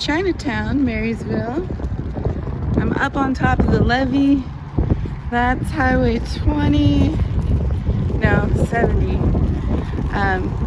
Chinatown, Marysville. I'm up on top of the levee. That's Highway 20, no, 70.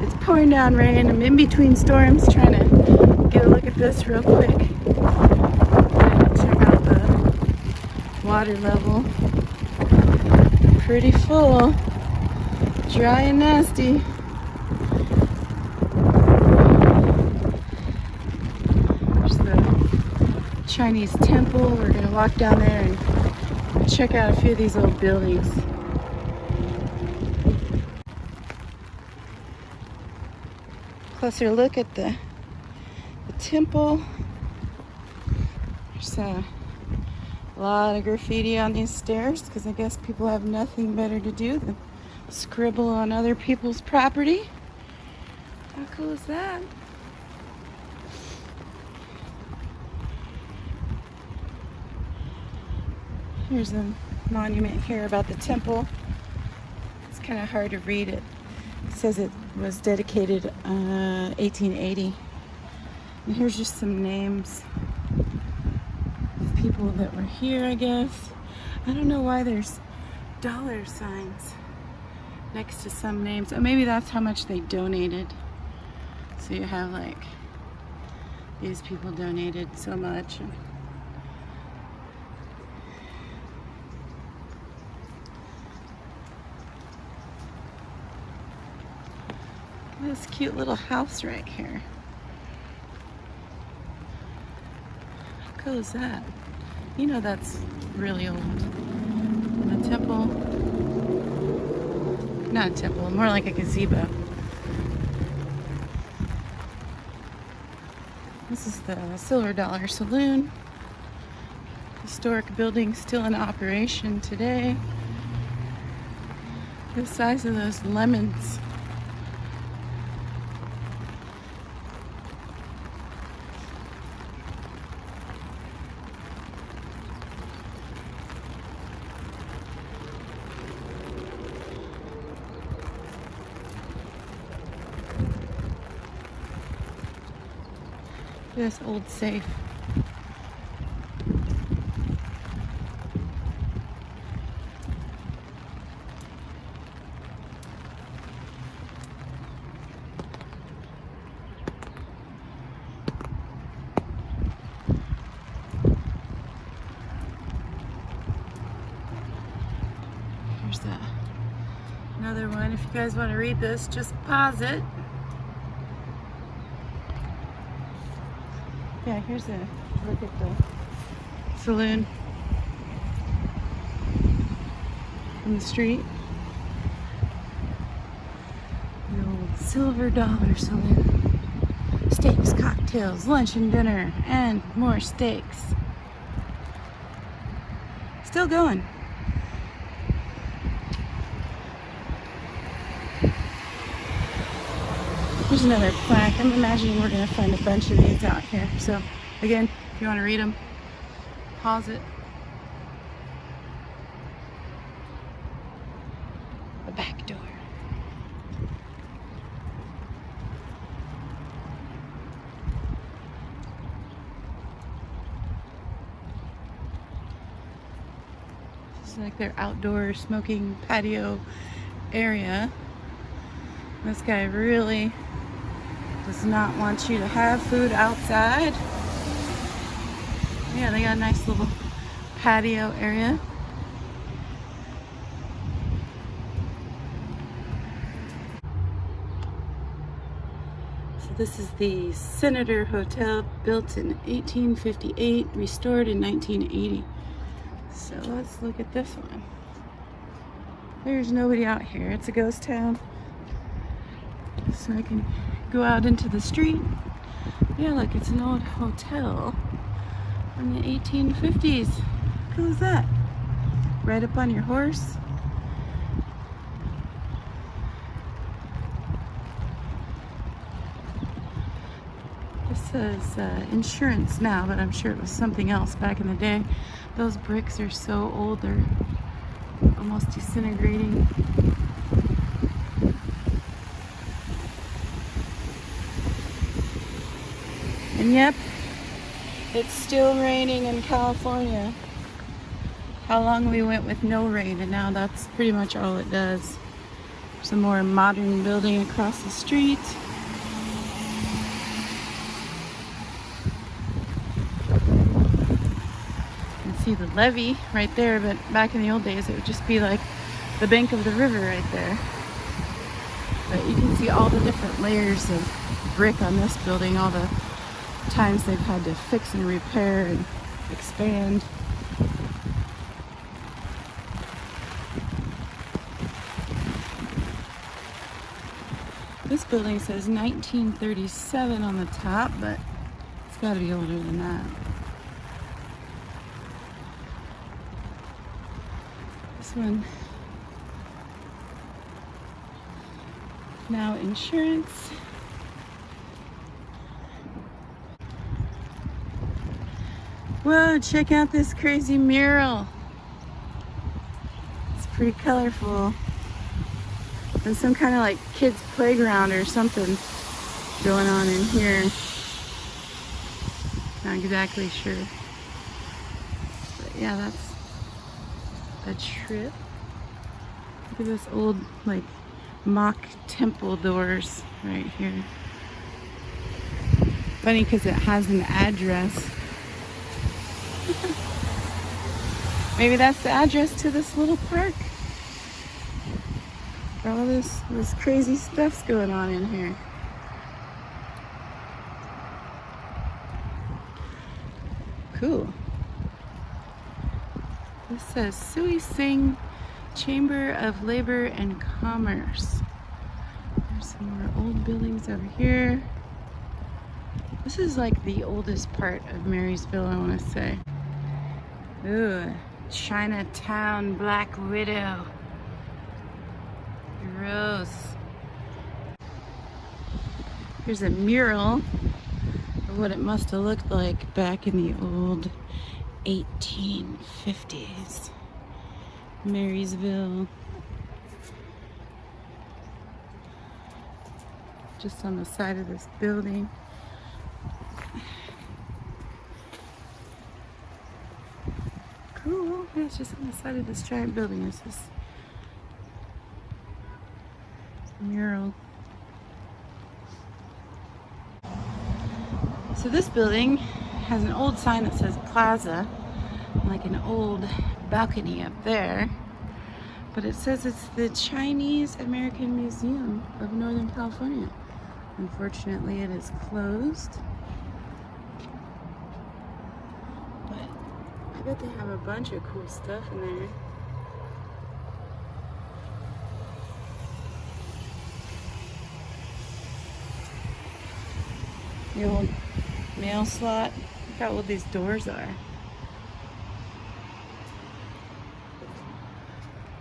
It's pouring down rain. I'm in between storms trying to get a look at this real quick. Check out the water level. Pretty full, dry and nasty. Chinese temple. We're gonna walk down there and check out a few of these old buildings. Closer look at the temple. There's a lot of graffiti on these stairs because I guess people have nothing better to do than scribble on other people's property. How cool is that? Here's a monument here about the temple. It's kind of hard to read it. It says it was dedicated 1880. And here's just some names of people that were here, I guess. I don't know why there's dollar signs next to some names. Oh, maybe that's how much they donated. So you have like, these people donated so much. This cute little house right here. How cool is that? You know that's really old. And a temple. Not a temple, more like a gazebo. This is the Silver Dollar Saloon. Historic building still in operation today. The size of those lemons. This old safe. Here's another one. If you guys want to read this, just pause it. Yeah, here's a look at the saloon from the street. The old Silver Dollar Saloon. Steaks, cocktails, lunch and dinner, and more steaks. Still going. Here's another plaque. I'm imagining we're going to find a bunch of these out here. So, again, if you want to read them, pause it. The back door. This is like their outdoor smoking patio area. This guy really does not want you to have food outside. Yeah, they got a nice little patio area. So this is the Senator Hotel, built in 1858, restored in 1980. So let's look at this one. There's nobody out here. It's a ghost town. So I can go out into the street. Yeah, look, it's an old hotel from the 1850s. How cool is that? Right up on your horse. This says insurance now, but I'm sure it was something else back in the day. Those bricks are so old, they're almost disintegrating. And yep, It's still raining in California. How long we went with no rain, and now that's pretty much all it does. There's a more modern building across the street. You can see the levee right there, but back in the old days it would just be like the bank of the river right there. But you can see all the different layers of brick on this building, all the times they've had to fix and repair and expand. This building says 1937 on the top, but it's got to be older than that. This one, now insurance. Whoa, check out this crazy mural. It's pretty colorful. There's some kind of like kids playground or something going on in here. Not exactly sure. But yeah, that's a trip. Look at this old like mock temple doors right here. Funny because it has an address. Maybe that's the address to this little park. All this crazy stuff's going on in here. Cool. This says Sui Sing Chamber of Labor and Commerce. There's some more old buildings over here. This is like the oldest part of Marysville, I want to say. Ooh, Chinatown Black Widow. Gross. Here's a mural of what it must have looked like back in the old 1850s. Marysville. Just on the side of this building. Cool. Yeah, it's just on the side of this giant building. It's this mural. So this building has an old sign that says Plaza, like an old balcony up there, but it says it's the Chinese American Museum of Northern California. Unfortunately, it is closed, but I bet they have a bunch of cool stuff in there. The old mail slot. Look how old these doors are.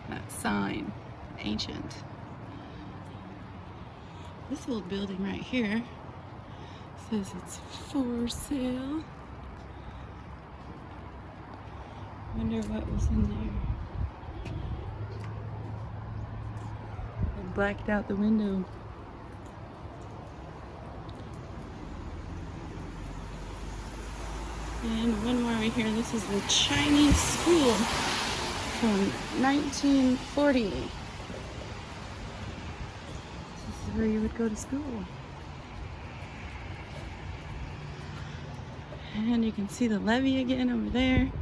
That sign, ancient. This old building right here says it's for sale. Wonder what was in there. They blacked out the window. And one more over here. This is the Chinese school from 1940. This is where you would go to school. And you can see the levee again over there.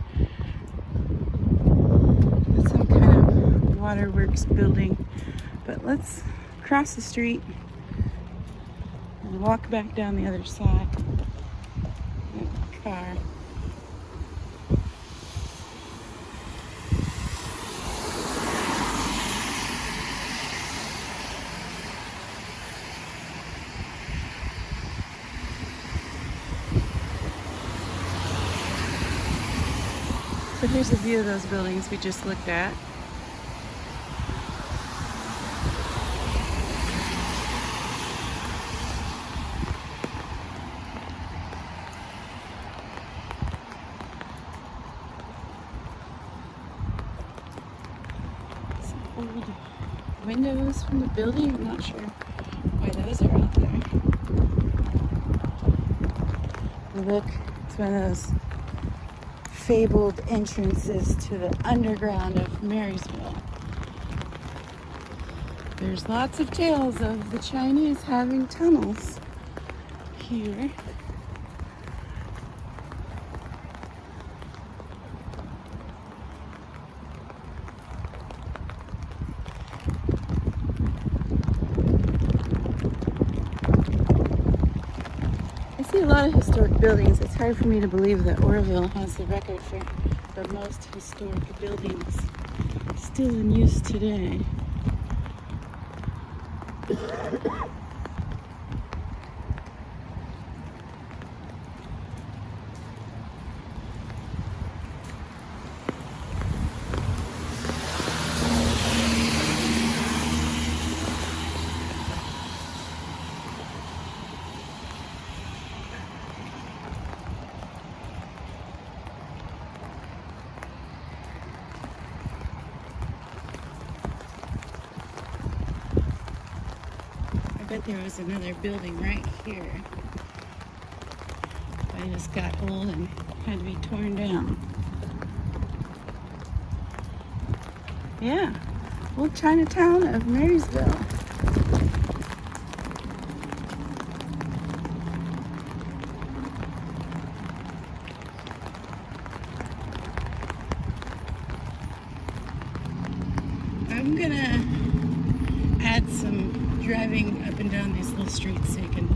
It's some kind of waterworks building. But let's cross the street and walk back down the other side. Car. So here's a view of those buildings we just looked at. Old windows from the building. I'm not sure why those are out there. They look It's one of those fabled entrances to the underground of Marysville. There's lots of tales of the Chinese having tunnels here. I see a lot of historic buildings. It's hard for me to believe that Oroville has the record for the most historic buildings still in use today. I bet there was another building right here. But it just got old and had to be torn down. Yeah, old Chinatown of Marysville. I'm gonna add some driving up and down these little streets so you can